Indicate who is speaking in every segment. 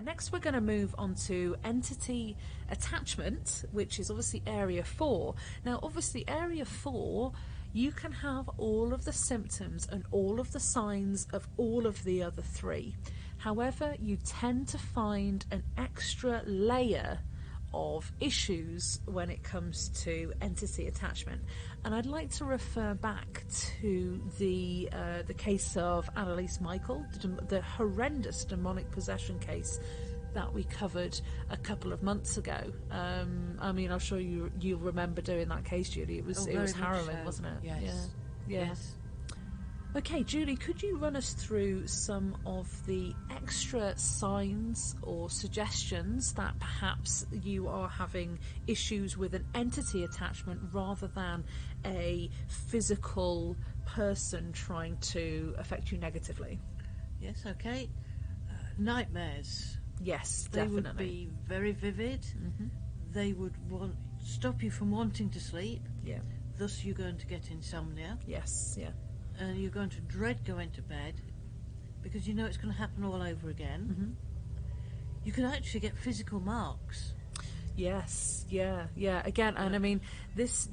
Speaker 1: Next we're going to move on to entity attachment, which is obviously area 4. Now obviously area 4, you can have all of the symptoms and all of the signs of all of the other 3. However, you tend to find an extra layer of issues when it comes to entity attachment, and I'd like to refer back to the case of Annalise Michael, the horrendous demonic possession case that we covered a couple of months ago. I mean, I'm sure you remember doing that case, Julie. It was harrowing, so. Wasn't it?
Speaker 2: Yes.
Speaker 1: Yeah.
Speaker 2: Yes.
Speaker 1: Okay, Julie, could you run us through some of the extra signs or suggestions that perhaps you are having issues with an entity attachment rather than a physical person trying to affect you negatively?
Speaker 2: Yes, okay. Nightmares.
Speaker 1: Yes,
Speaker 2: they
Speaker 1: definitely.
Speaker 2: They would be very vivid.
Speaker 1: Mm-hmm.
Speaker 2: They would stop you from wanting to sleep.
Speaker 1: Yeah.
Speaker 2: Thus you're going to get insomnia.
Speaker 1: Yes, yeah.
Speaker 2: And you're going to dread going to bed because you know it's going to happen all over again.
Speaker 1: Mm-hmm.
Speaker 2: You can actually get physical marks.
Speaker 1: Yes, yeah. Again, and I mean, this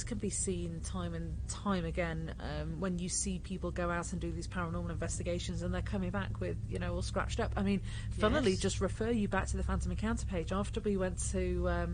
Speaker 1: can be seen time and time again when you see people go out and do these paranormal investigations, and they're coming back with, all scratched up. I mean, funnily, just refer you back to the Phantom Encounter page after we went to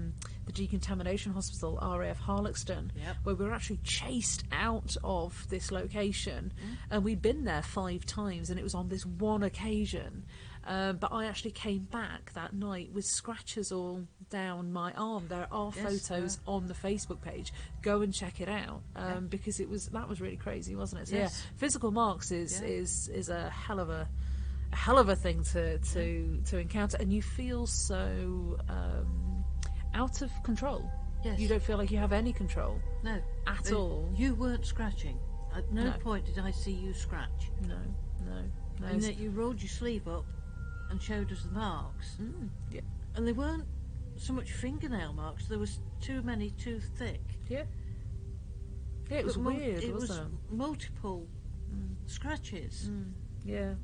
Speaker 1: the Decontamination Hospital, RAF Harloxton, where we were actually chased out of this location, and we'd been there 5 times, and it was on this one occasion. But I actually came back that night with scratches all down my arm. There are photos on the Facebook page. Go and check it out because that was really crazy, wasn't it? So physical marks is a hell of a thing to encounter, and you feel so out of control.
Speaker 2: Yes.
Speaker 1: You don't feel like you have any control.
Speaker 2: No,
Speaker 1: at all.
Speaker 2: You weren't scratching. At no point did I see you scratch.
Speaker 1: No.
Speaker 2: And that you rolled your sleeve up and showed us the marks. And they weren't so much fingernail marks, there was too thick.
Speaker 1: It was weird.
Speaker 2: It
Speaker 1: wasn't
Speaker 2: was multiple scratches.
Speaker 1: Yeah.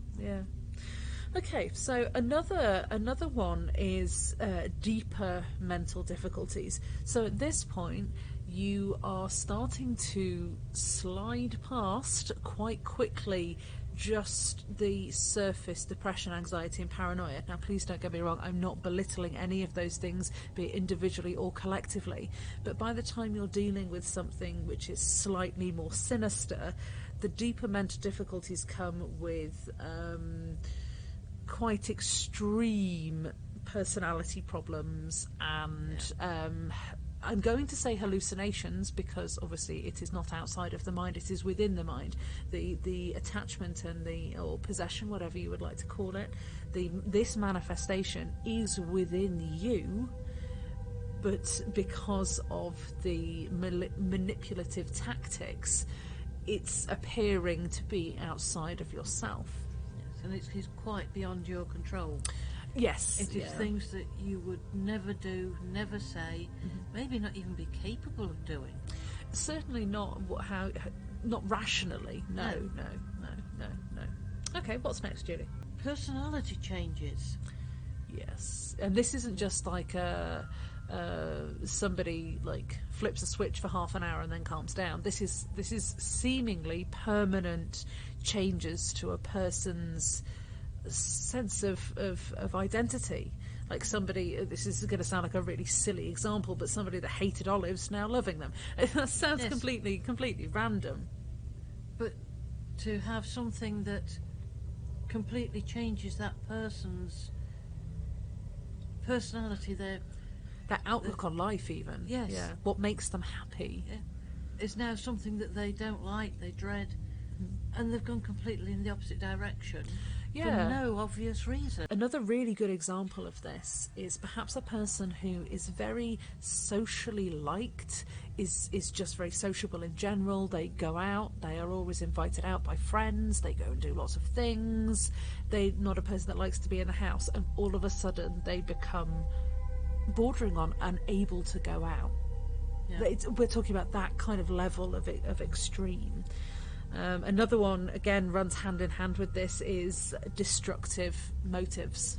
Speaker 1: Okay, so another one is deeper mental difficulties. So at this point you are starting to slide past quite quickly just the surface depression, anxiety and paranoia. Now please don't get me wrong, I'm not belittling any of those things, be it individually or collectively, but by the time you're dealing with something which is slightly more sinister, the deeper mental difficulties come with quite extreme personality problems and I'm going to say hallucinations because obviously it is not outside of the mind, it is within the mind. The attachment and or possession, whatever you would like to call it, this manifestation is within you, but because of the manipulative tactics, it's appearing to be outside of yourself.
Speaker 2: Yes, and it's quite beyond your control.
Speaker 1: Yes.
Speaker 2: It is things that you would never do, never say, maybe not even be capable of doing.
Speaker 1: Certainly not not rationally. No. Okay, what's next, Julie?
Speaker 2: Personality changes.
Speaker 1: Yes. And this isn't just like somebody like flips a switch for half an hour and then calms down. This is seemingly permanent changes to a person's sense of identity. Like somebody, this is going to sound like a really silly example, but somebody that hated olives now loving them. That sounds completely random.
Speaker 2: But to have something that completely changes that person's personality, their
Speaker 1: outlook on life, even.
Speaker 2: Yes.
Speaker 1: Yeah. What makes them happy.
Speaker 2: Yeah. Is now something that they don't like, they dread, and they've gone completely in the opposite direction. For no obvious reason.
Speaker 1: Another really good example of this is perhaps a person who is very socially liked, is just very sociable in general. They go out, they are always invited out by friends, they go and do lots of things. They're not a person that likes to be in the house, and all of a sudden they become bordering on unable to go out. Yeah. We're talking about that kind of level of extreme. Another one, again, runs hand in hand with this is destructive motives.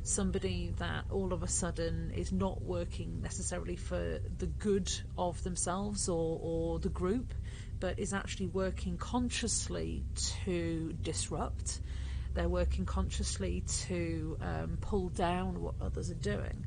Speaker 1: somebody that all of a sudden is not working necessarily for the good of themselves or the group, but is actually working consciously to disrupt. They're working consciously to pull down what others are doing.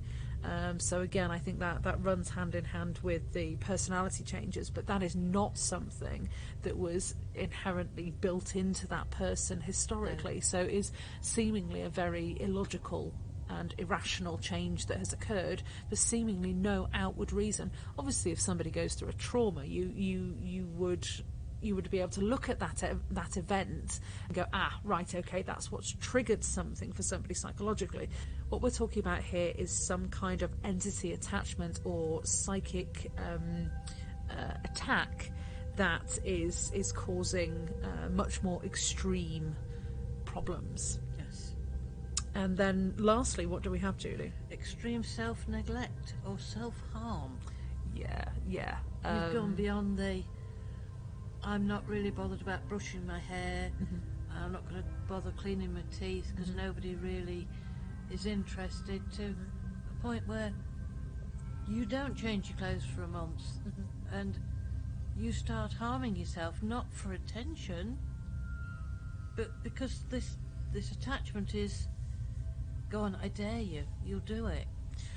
Speaker 1: So again, I think that runs hand in hand with the personality changes, but that is not something that was inherently built into that person historically.
Speaker 2: No.
Speaker 1: So it is seemingly a very illogical and irrational change that has occurred for seemingly no outward reason. Obviously, if somebody goes through a trauma, you would be able to look at that event and go, right, okay, that's what's triggered something for somebody psychologically. What we're talking about here is some kind of entity attachment or psychic attack that is causing much more extreme problems.
Speaker 2: Yes.
Speaker 1: And then lastly, what do we have, Julie?
Speaker 2: Extreme self-neglect or self-harm.
Speaker 1: Yeah.
Speaker 2: You've gone beyond the, I'm not really bothered about brushing my hair, I'm not going to bother cleaning my teeth because nobody really is interested, to a point where you don't change your clothes for a month and you start harming yourself, not for attention, but because this attachment is, go on, I dare you, you'll do it.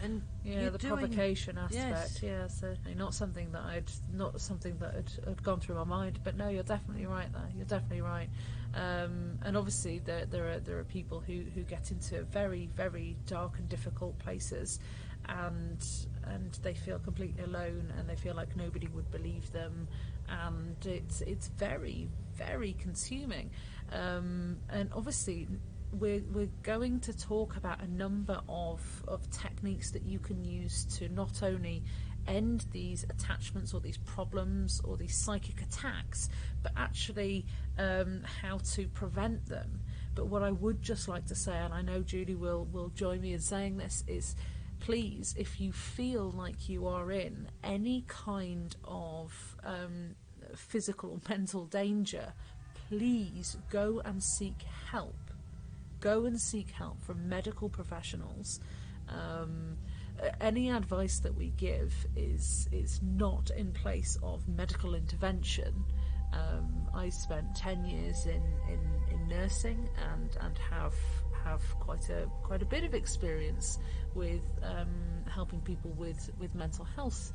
Speaker 2: And
Speaker 1: the provocation aspect, certainly not something that had gone through my mind. But no, you're definitely right there. You're definitely right. And obviously, there are people who get into very, very dark and difficult places, and they feel completely alone, and they feel like nobody would believe them, and it's very, very consuming. And obviously, we're going to talk about a number of techniques that you can use to not only end these attachments or these problems or these psychic attacks, but actually how to prevent them. But what I would just like to say, and I know Julie will join me in saying this, is please, if you feel like you are in any kind of physical or mental danger, please go and seek help. Go and seek help from medical professionals. Any advice that we give is not in place of medical intervention. I spent 10 years in nursing and have quite a bit of experience with helping people with mental health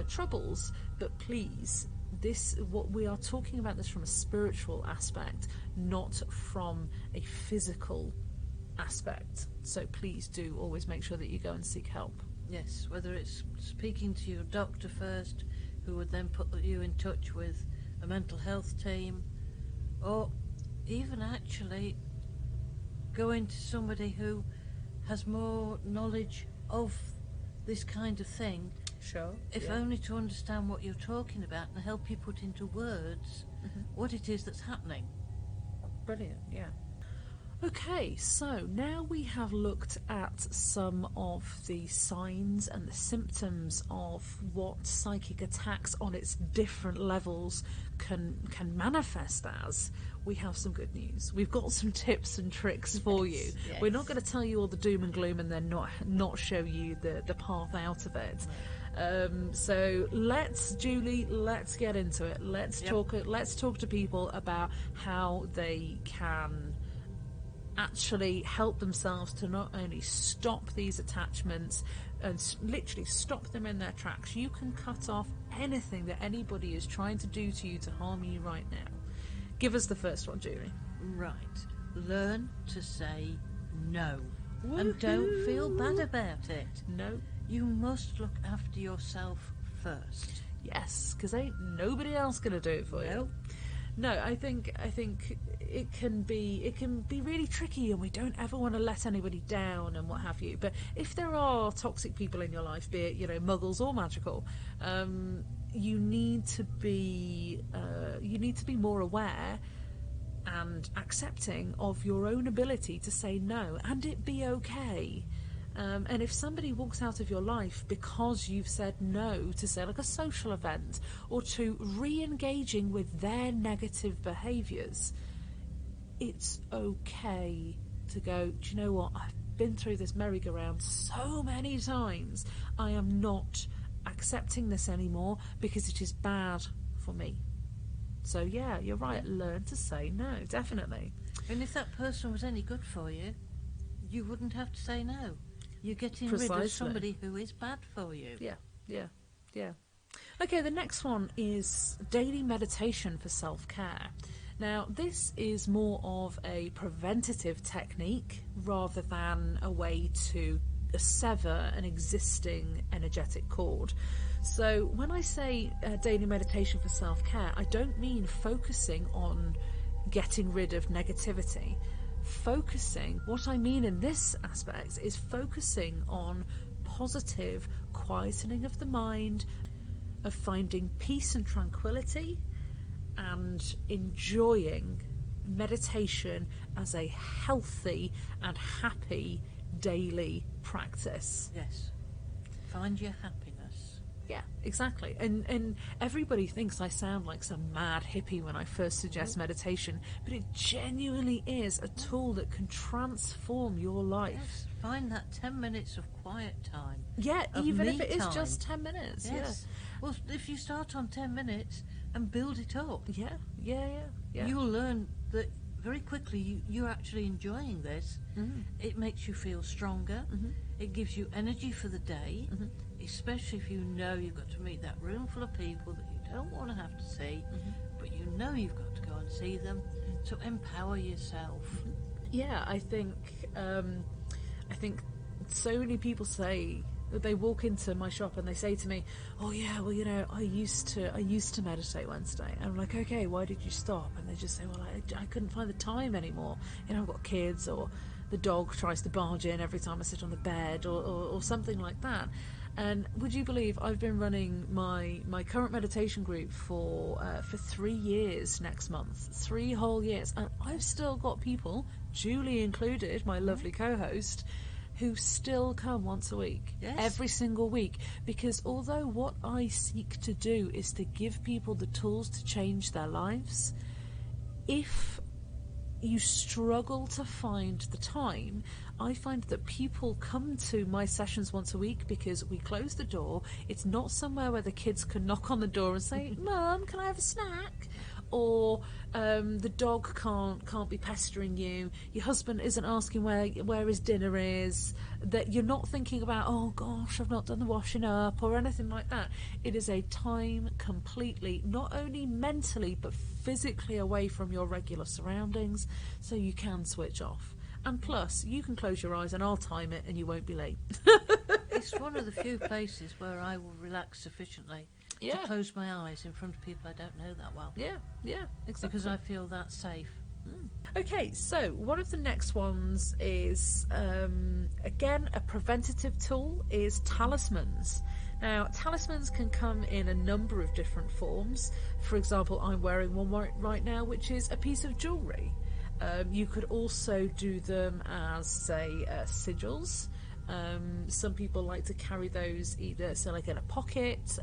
Speaker 1: troubles. But please, what we are talking about this from a spiritual aspect, not from a physical aspect. So please do always make sure that you go and seek help.
Speaker 2: Yes, whether it's speaking to your doctor first, who would then put you in touch with a mental health team, or even actually going to somebody who has more knowledge of this kind of thing.
Speaker 1: Sure.
Speaker 2: If only to understand what you're talking about and help you put into words what it is that's happening.
Speaker 1: Brilliant, yeah. Okay, so now we have looked at some of the signs and the symptoms of what psychic attacks on its different levels can manifest as. We have some good news. We've got some tips and tricks for you.
Speaker 2: Yes.
Speaker 1: We're not going to tell you all the doom and gloom and then not show you the path out of it. So let's get into it. Let's talk to people about how they can actually help themselves to not only stop these attachments and literally stop them in their tracks. You can cut off anything that anybody is trying to do to you to harm you right now. Give us the first one, Julie.
Speaker 2: Right. Learn to say no.
Speaker 1: Woo-hoo.
Speaker 2: And don't feel bad about it.
Speaker 1: No.
Speaker 2: You must look after yourself first.
Speaker 1: Yes, because ain't nobody else going to do it for you. No, I think it can be really tricky, and we don't ever want to let anybody down and what have you. But if there are toxic people in your life, be it muggles or magical, you need to be more aware and accepting of your own ability to say no, and it be okay. And if somebody walks out of your life because you've said no to, say, like a social event, or to re-engaging with their negative behaviours, it's okay to go, do you know what, been through this merry-go-round so many times. I am not accepting this anymore because it is bad for me. So yeah, you're right. Learn to say no, definitely.
Speaker 2: And if that person was any good for you, you wouldn't have to say no. You're getting rid of somebody who is bad for you.
Speaker 1: Yeah. Okay, the next one is daily meditation for self-care. Now, this is more of a preventative technique rather than a way to sever an existing energetic cord. So when I say daily meditation for self-care, I don't mean focusing on getting rid of negativity. What I mean in this aspect is focusing on positive quietening of the mind, of finding peace and tranquility, and enjoying meditation as a healthy and happy daily practice.
Speaker 2: Yes. Find your happiness.
Speaker 1: Yeah, exactly. And everybody thinks I sound like some mad hippie when I first suggest meditation, but it genuinely is a tool that can transform your life.
Speaker 2: Yes. Find that 10 minutes of quiet time.
Speaker 1: Yeah, even if it is just 10 minutes.
Speaker 2: Yes. Yeah. Well, if you start on 10 minutes and build it up.
Speaker 1: Yeah.
Speaker 2: You'll learn that very quickly you're actually enjoying this.
Speaker 1: Mm-hmm.
Speaker 2: It makes you feel stronger. Mm-hmm. It gives you energy for the day. Mm-hmm. Especially if you know you've got to meet that room full of people that you don't want to have to see, but you know you've got to go and see them, to empower yourself.
Speaker 1: Yeah, I think so many people say that they walk into my shop and they say to me, "Oh yeah, well, you know, I used to meditate Wednesday." And I'm like, "Okay, why did you stop?" And they just say, "Well, I couldn't find the time anymore. You know, I've got kids, or the dog tries to barge in every time I sit on the bed, or something like that." And would you believe I've been running my current meditation group for 3 years next month, 3 whole years, and I've still got people, Julie included, my lovely co-host, who still come once a week, every single week, because although what I seek to do is to give people the tools to change their lives, if you struggle to find the time, I find that people come to my sessions once a week because we close the door. It's not somewhere where the kids can knock on the door and say, "Mum, can I have a snack?" Or the dog can't be pestering you. Your husband isn't asking where his dinner is. That you're not thinking about, "Oh gosh, I've not done the washing up," or anything like that. It is a time completely, not only mentally but physically away from your regular surroundings, so you can switch off. And plus, you can close your eyes and I'll time it and you won't be late.
Speaker 2: It's one of the few places where I will relax sufficiently to close my eyes in front of people I don't know that well.
Speaker 1: Yeah, exactly.
Speaker 2: Because I feel that safe.
Speaker 1: Okay, so one of the next ones is, again, a preventative tool, is talismans. Now, talismans can come in a number of different forms. For example, I'm wearing one right now, which is a piece of jewellery. You could also do them as, say, sigils. Some people like to carry those either like in a pocket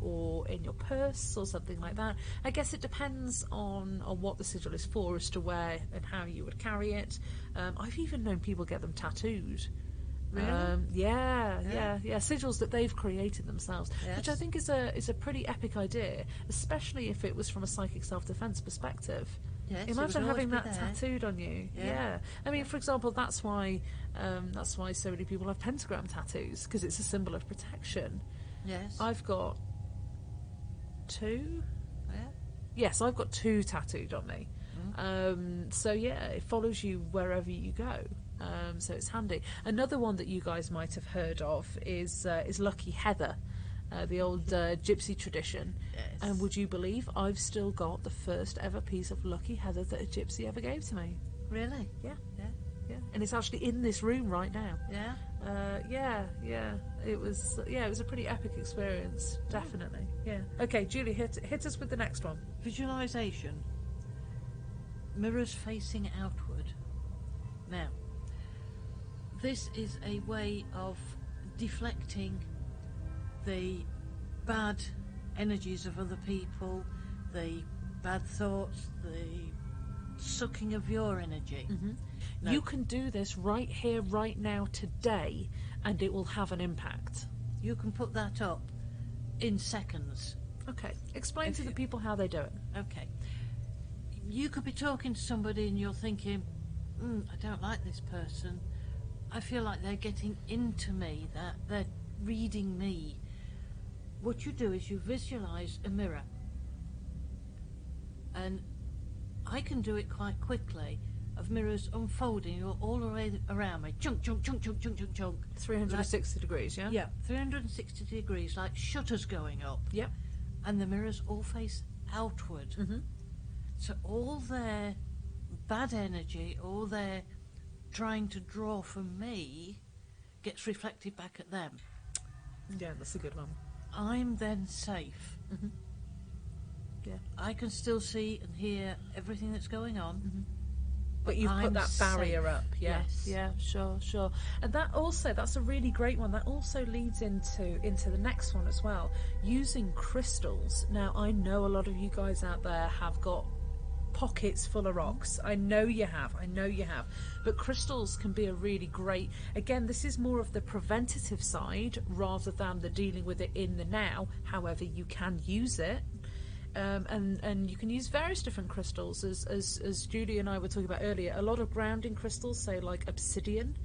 Speaker 1: or in your purse or something like that. I guess it depends on what the sigil is for as to where and how you would carry it. I've even known people get them tattooed.
Speaker 2: Really?
Speaker 1: Yeah. Sigils that they've created themselves, which I think is a pretty epic idea, especially if it was from a psychic self-defense perspective.
Speaker 2: Yes,
Speaker 1: imagine having that tattooed on you. Yeah. I mean, for example, that's why so many people have pentagram tattoos, because it's a symbol of protection.
Speaker 2: Yes.
Speaker 1: I've got 2.
Speaker 2: Yeah.
Speaker 1: Yes, I've got 2 tattooed on me. So yeah, it follows you wherever you go. So it's handy. Another one that you guys might have heard of is Lucky Heather. The old gypsy tradition.
Speaker 2: Yes.
Speaker 1: And would you believe I've still got the first ever piece of Lucky Heather that a gypsy ever gave to me?
Speaker 2: Really?
Speaker 1: Yeah. And it's actually in this room right now.
Speaker 2: Yeah?
Speaker 1: Yeah. It was a pretty epic experience, definitely. Yeah. Okay, Julie, hit us with the next one.
Speaker 2: Visualization. Mirrors facing outward. Now, this is a way of deflecting the bad energies of other people, the bad thoughts, the sucking of your energy. No.
Speaker 1: You can do this right here, right now, today, and it will have an impact.
Speaker 2: You can put that up in seconds.
Speaker 1: Okay, explain to the people how they do it.
Speaker 2: Okay. You could be talking to somebody and you're thinking, I don't like this person. I feel like they're getting into me, that they're reading me. What you do is you visualise a mirror. And I can do it quite quickly, of mirrors unfolding all the way around me. Chunk, chunk, chunk, chunk, chunk, chunk, chunk.
Speaker 1: 360 degrees, yeah?
Speaker 2: Yeah, 360 degrees, like shutters going up.
Speaker 1: Yep.
Speaker 2: And the mirrors all face outward.
Speaker 1: Mm-hmm.
Speaker 2: So all their bad energy, all their trying to draw from me, gets reflected back at them.
Speaker 1: Yeah, that's a good one.
Speaker 2: I'm then safe.
Speaker 1: Mm-hmm. Yeah.
Speaker 2: I can still see and hear everything that's going on.
Speaker 1: Mm-hmm. But you've put that barrier
Speaker 2: safe.
Speaker 1: up, yeah.
Speaker 2: Yes.
Speaker 1: Yeah, sure. And that also, that's a really great one. That also leads into the next one as well. Using crystals. Now, I know a lot of you guys out there have got pockets full of rocks. I know you have. But crystals can be a really great, again, this is more of the preventative side rather than the dealing with it in the now. However, you can use it. And you can use various different crystals, as Julie and I were talking about earlier. A lot of grounding crystals, say like obsidian,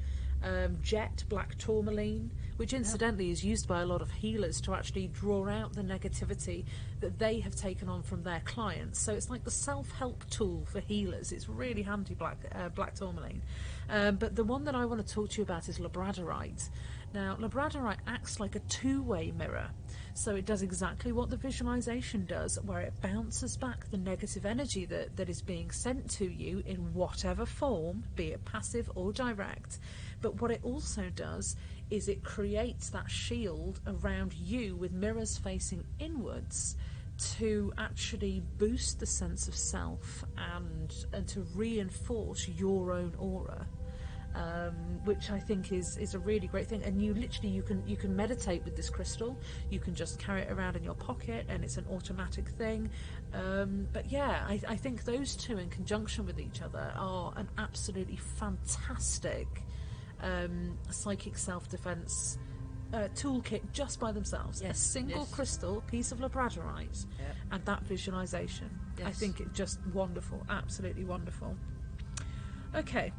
Speaker 1: jet, black tourmaline, which incidentally is used by a lot of healers to actually draw out the negativity that they have taken on from their clients. So it's like the self-help tool for healers. It's really handy, black tourmaline. But the one that I want to talk to you about is labradorite. Now, labradorite acts like a two-way mirror. So it does exactly what the visualization does, where it bounces back the negative energy that is being sent to you in whatever form, be it passive or direct. But what it also does is it creates that shield around you with mirrors facing inwards to actually boost the sense of self and to reinforce your own aura. Which I think is a really great thing. And you can meditate with this crystal. You can just carry it around in your pocket and it's an automatic thing. But yeah, I think those two in conjunction with each other are an absolutely fantastic psychic self-defense toolkit just by themselves.
Speaker 2: Yes,
Speaker 1: a single crystal piece of labradorite and that visualization.
Speaker 2: Yes.
Speaker 1: I think it's just wonderful, absolutely wonderful. Okay.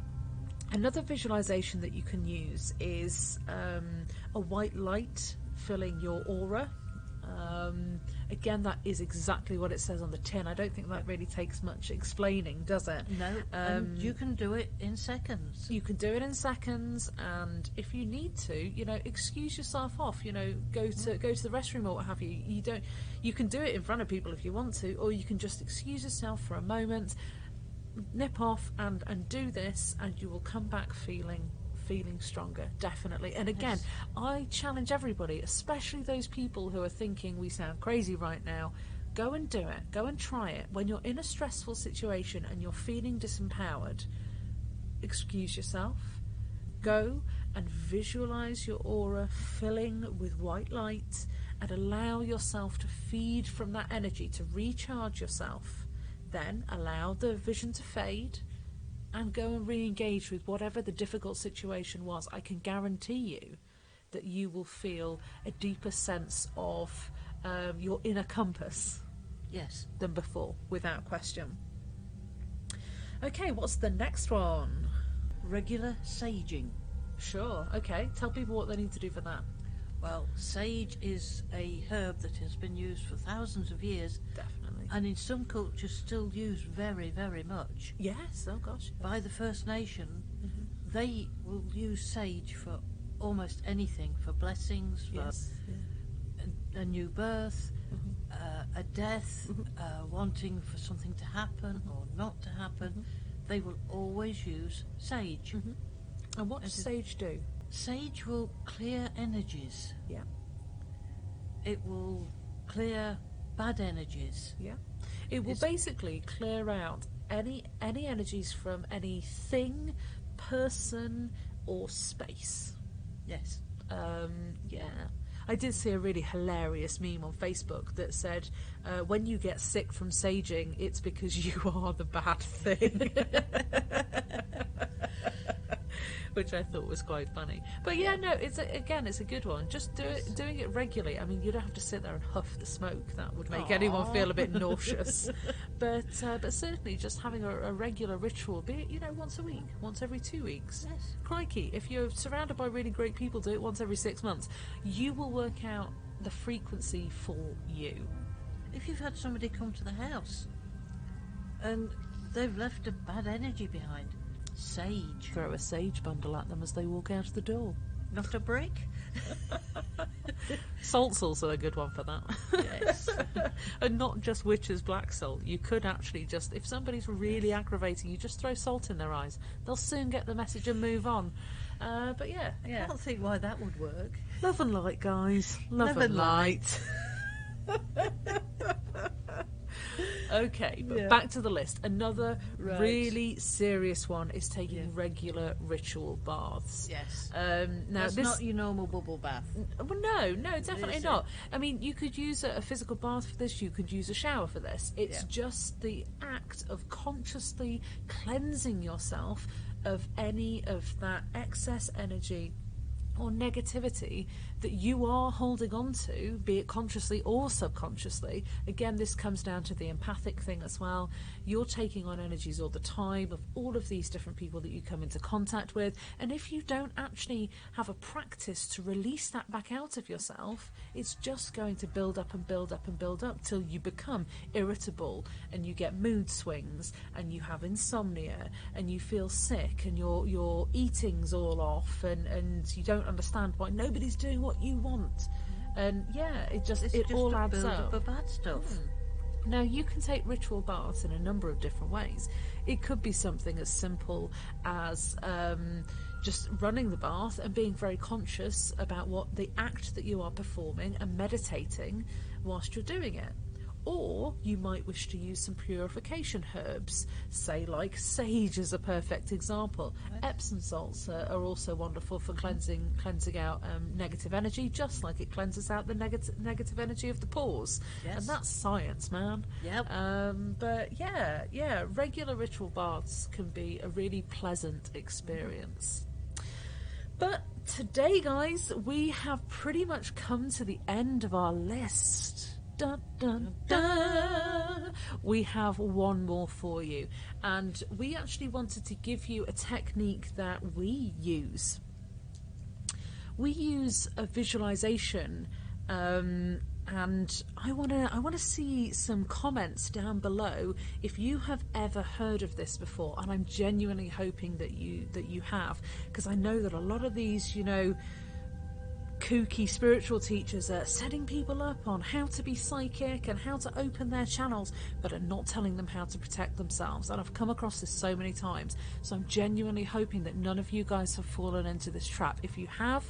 Speaker 1: Another visualization that you can use is a white light filling your aura. Again, that is exactly what it says on the tin. I don't think that really takes much explaining, does it?
Speaker 2: No, and you can do it in seconds.
Speaker 1: You can do it in seconds, and if you need to, excuse yourself off. Go to the restroom or what have you. You can do it in front of people if you want to, or you can just excuse yourself for a moment. Nip off and do this, and you will come back feeling stronger, definitely. And again,
Speaker 2: Yes.
Speaker 1: I challenge everybody, especially those people who are thinking we sound crazy right now, go and do it, go and try it. When you're in a stressful situation and you're feeling disempowered, excuse yourself, go and visualize your aura filling with white light and allow yourself to feed from that energy to recharge yourself. Then allow the vision to fade and go and re-engage with whatever the difficult situation was. I can guarantee you that you will feel a deeper sense of your inner compass
Speaker 2: Yes.
Speaker 1: than before, without question. Okay, what's the next one?
Speaker 2: Regular saging.
Speaker 1: Sure, okay. Tell people what they need to do for that.
Speaker 2: Well, sage is a herb that has been used for thousands of years,
Speaker 1: Definitely.
Speaker 2: and in some cultures still used very, very much.
Speaker 1: Yes, oh gosh.
Speaker 2: By the First Nation, they will use sage for almost anything, for blessings, for
Speaker 1: Yes. Yeah.
Speaker 2: a new birth, a death, wanting for something to happen or not to happen. They will always use sage.
Speaker 1: And what does sage do?
Speaker 2: Sage will clear energies.
Speaker 1: Yeah.
Speaker 2: It will clear bad energies.
Speaker 1: Yeah. It will basically clear out any energies from anything, person, or space.
Speaker 2: Yes.
Speaker 1: Yeah. I did see a really hilarious meme on Facebook that said, when you get sick from saging, it's because you are the bad thing. which I thought was quite funny. But yeah, no, it's a good one. Just doing it regularly. I mean, you don't have to sit there and huff the smoke. That would make anyone feel a bit nauseous. But certainly just having a regular ritual, be it, you know, once a week, once every 2 weeks.
Speaker 2: Yes.
Speaker 1: Crikey, if you're surrounded by really great people, do it once every 6 months. You will work out the frequency for you.
Speaker 2: If you've had somebody come to the house and they've left a bad energy behind, sage.
Speaker 1: Throw a sage bundle at them as they walk out of the door.
Speaker 2: Not a brick.
Speaker 1: Salt's also a good one for that.
Speaker 2: Yes.
Speaker 1: And not just witch's black salt. You could actually just, if somebody's really aggravating you, just throw salt in their eyes. They'll soon get the message and move on. But yeah.
Speaker 2: I can't think why that would work.
Speaker 1: Love and light, guys. Love and light. Okay, but back to the list. Another really serious one is taking regular ritual baths.
Speaker 2: Yes.
Speaker 1: Now
Speaker 2: that's not your normal bubble bath.
Speaker 1: Well, no, definitely not. I mean, you could use a physical bath for this. You could use a shower for this. It's just the act of consciously cleansing yourself of any of that excess energy or negativity that you are holding on to, be it consciously or subconsciously. Again, this comes down to the empathic thing as well. You're taking on energies all the time of all of these different people that you come into contact with, and if you don't actually have a practice to release that back out of yourself, it's just going to build up and build up and build up till you become irritable and you get mood swings and you have insomnia and you feel sick and your eating's all off and you don't understand why nobody's doing what you want. And it all adds up.
Speaker 2: The bad stuff.
Speaker 1: Now, you can take ritual baths in a number of different ways. It could be something as simple as just running the bath and being very conscious about what the act that you are performing and meditating whilst you're doing it. Or you might wish to use some purification herbs, say like sage is a perfect example. Epsom salts are also wonderful for cleansing out negative energy, just like it cleanses out the negative energy of the pores.
Speaker 2: Yes.
Speaker 1: And that's science, man.
Speaker 2: Yep.
Speaker 1: But yeah, regular ritual baths can be a really pleasant experience. But today, guys, we have pretty much come to the end of our list. Dun, dun, dun. We have one more for you, and we actually wanted to give you a technique that we use. We use a visualization, and I want to see some comments down below if you have ever heard of this before, and I'm genuinely hoping that you have, because I know that a lot of these, kooky spiritual teachers are setting people up on how to be psychic and how to open their channels, but are not telling them how to protect themselves. And I've come across this so many times, so I'm genuinely hoping that none of you guys have fallen into this trap. If you have,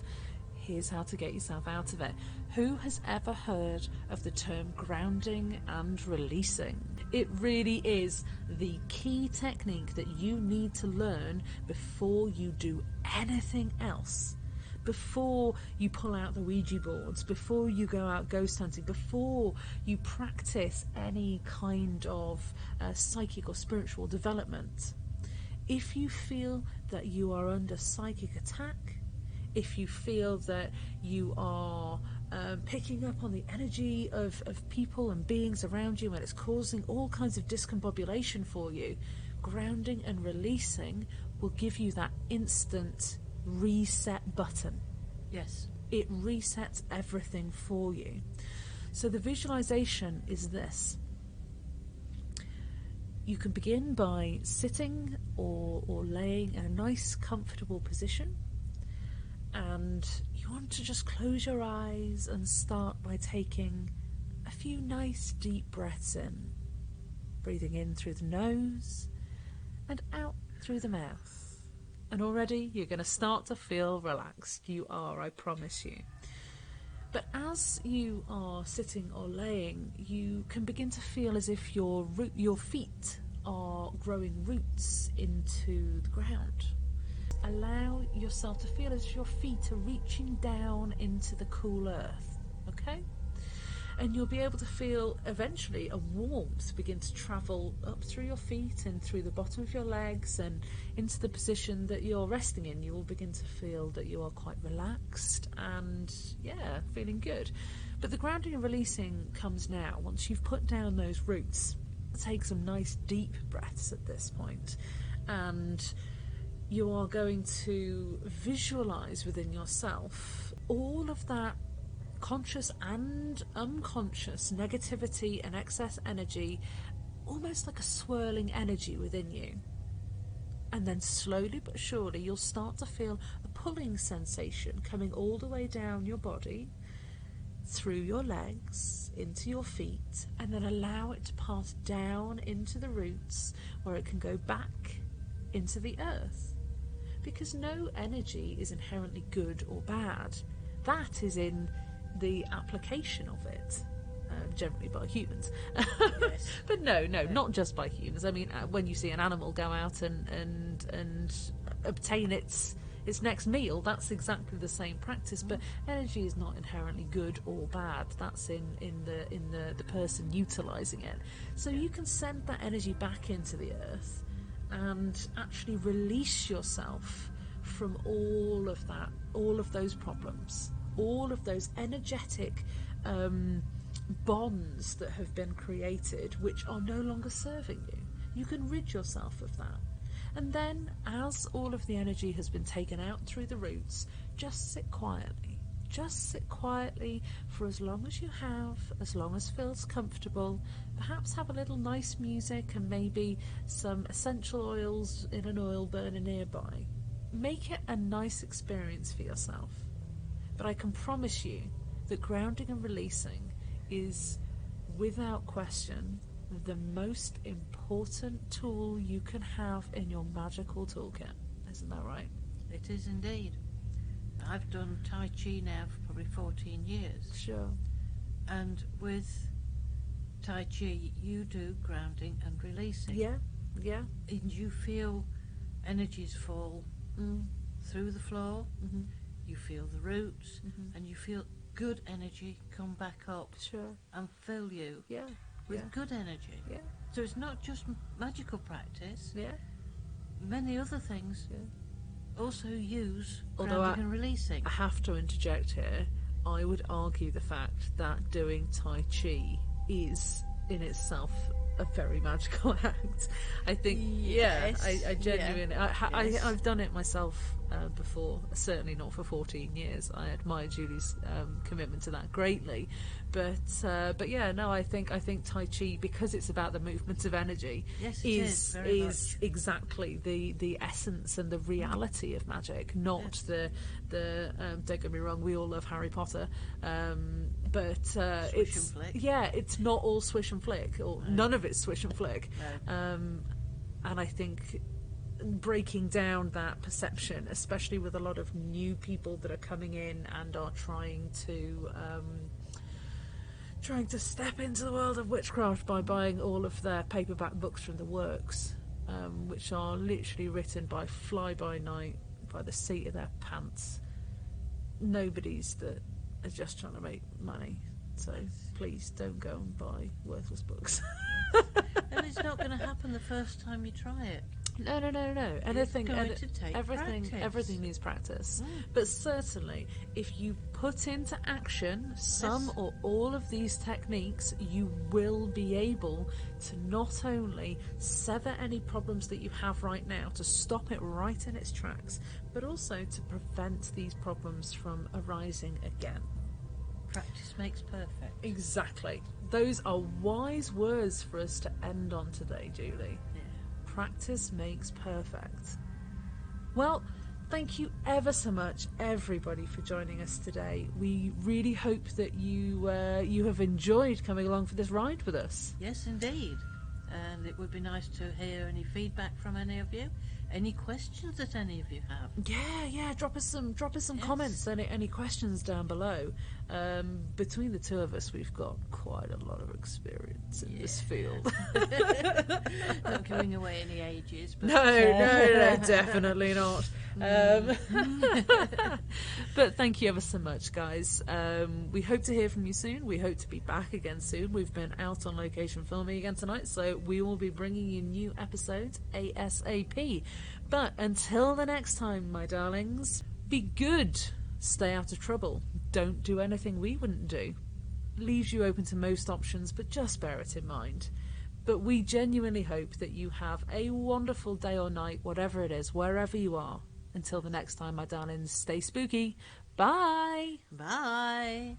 Speaker 1: here's how to get yourself out of it. Who has ever heard of the term grounding and releasing? It really is the key technique that you need to learn before you do anything else. Before you pull out the Ouija boards, before you go out ghost hunting, before you practice any kind of psychic or spiritual development. If you feel that you are under psychic attack, if you feel that you are picking up on the energy of people and beings around you and it's causing all kinds of discombobulation for you, grounding and releasing will give you that instant reset button.
Speaker 2: Yes.
Speaker 1: It resets everything for you. So the visualization is this. You can begin by sitting or laying in a nice comfortable position, and you want to just close your eyes and start by taking a few nice deep breaths in, breathing in through the nose and out through the mouth. And already you're going to start to feel relaxed. You are, I promise you. But as you are sitting or laying, you can begin to feel as if your feet are growing roots into the ground. Allow yourself to feel as if your feet are reaching down into the cool earth, okay? and you'll be able to feel eventually a warmth begin to travel up through your feet and through the bottom of your legs and into the position that you're resting in. You will begin to feel that you are quite relaxed and, yeah, feeling good. But the grounding and releasing comes now, once you've put down those roots. Take some nice deep breaths at this point, and you are going to visualize within yourself all of that conscious and unconscious negativity and excess energy, almost like a swirling energy within you. And then slowly but surely you'll start to feel a pulling sensation coming all the way down your body, through your legs, into your feet, and then allow it to pass down into the roots where it can go back into the earth. Because no energy is inherently good or bad. That is in the application of it, generally by humans.
Speaker 2: Yes.
Speaker 1: But no, not just by humans. I mean, when you see an animal go out and obtain its next meal, that's exactly the same practice. But energy is not inherently good or bad. That's in the person utilising it. So you can send that energy back into the earth and actually release yourself from all of that, all of those problems, all of those energetic bonds that have been created which are no longer serving you. You can rid yourself of that. And then, as all of the energy has been taken out through the roots, just sit quietly. Just sit quietly for as long as you have, as long as feels comfortable. Perhaps have a little nice music and maybe some essential oils in an oil burner nearby. Make it a nice experience for yourself. But I can promise you that grounding and releasing is, without question, the most important tool you can have in your magical toolkit. Isn't that right?
Speaker 2: It is indeed. I've done Tai Chi now for probably 14 years.
Speaker 1: Sure.
Speaker 2: And with Tai Chi, you do grounding and releasing.
Speaker 1: Yeah.
Speaker 2: And you feel energies fall through the floor. Mm-hmm. You feel the roots, and you feel good energy come back up and fill you with good energy. Yeah. So it's not just magical practice.
Speaker 1: Yeah.
Speaker 2: Many other things also use
Speaker 1: Although
Speaker 2: grounding and releasing.
Speaker 1: I have to interject here. I would argue the fact that doing Tai Chi is in itself a very magical act. I think, I genuinely, I've done it myself before, certainly not for 14 years. I admire Julie's commitment to that greatly, but yeah, no, I think Tai Chi, because it's about the movement of energy, is exactly the essence and the reality of magic, not the don't get me wrong, we all love Harry Potter, but it's not all swish and flick, or none of it's swish and flick. And I think breaking down that perception, especially with a lot of new people that are coming in and are trying to step into the world of witchcraft by buying all of their paperback books from the works, which are literally written by fly-by-night, by the seat of their pants. Nobody's that are just trying to make money. So please don't go and buy worthless books.
Speaker 2: And it's not going to happen the first time you try it.
Speaker 1: No. Everything needs practice. But certainly, if you put into action some or all of these techniques, you will be able to not only sever any problems that you have right now, to stop it right in its tracks, but also to prevent these problems from arising again.
Speaker 2: Practice makes perfect.
Speaker 1: Exactly. Those are wise words for us to end on today, Julie.
Speaker 2: Yeah.
Speaker 1: Practice makes perfect. Well, thank you ever so much, everybody, for joining us today. We really hope that you have enjoyed coming along for this ride with us.
Speaker 2: Yes, indeed. And it would be nice to hear any feedback from any of you. any questions that any of you have.
Speaker 1: Yeah, drop us some comments, any questions down below. Between the two of us, we've got quite a lot of experience in this field.
Speaker 2: Not giving away any ages, but
Speaker 1: No, definitely not. But thank you ever so much, guys. We hope to hear from you soon. We hope to be back again soon. We've been out on location filming again tonight, so we will be bringing you new episodes ASAP. But until the next time, my darlings, be good. Stay out of trouble. Don't do anything we wouldn't do. Leaves you open to most options, but just bear it in mind. But we genuinely hope that you have a wonderful day or night, whatever it is, wherever you are. Until the next time, my darlings, stay spooky. Bye.
Speaker 2: bye.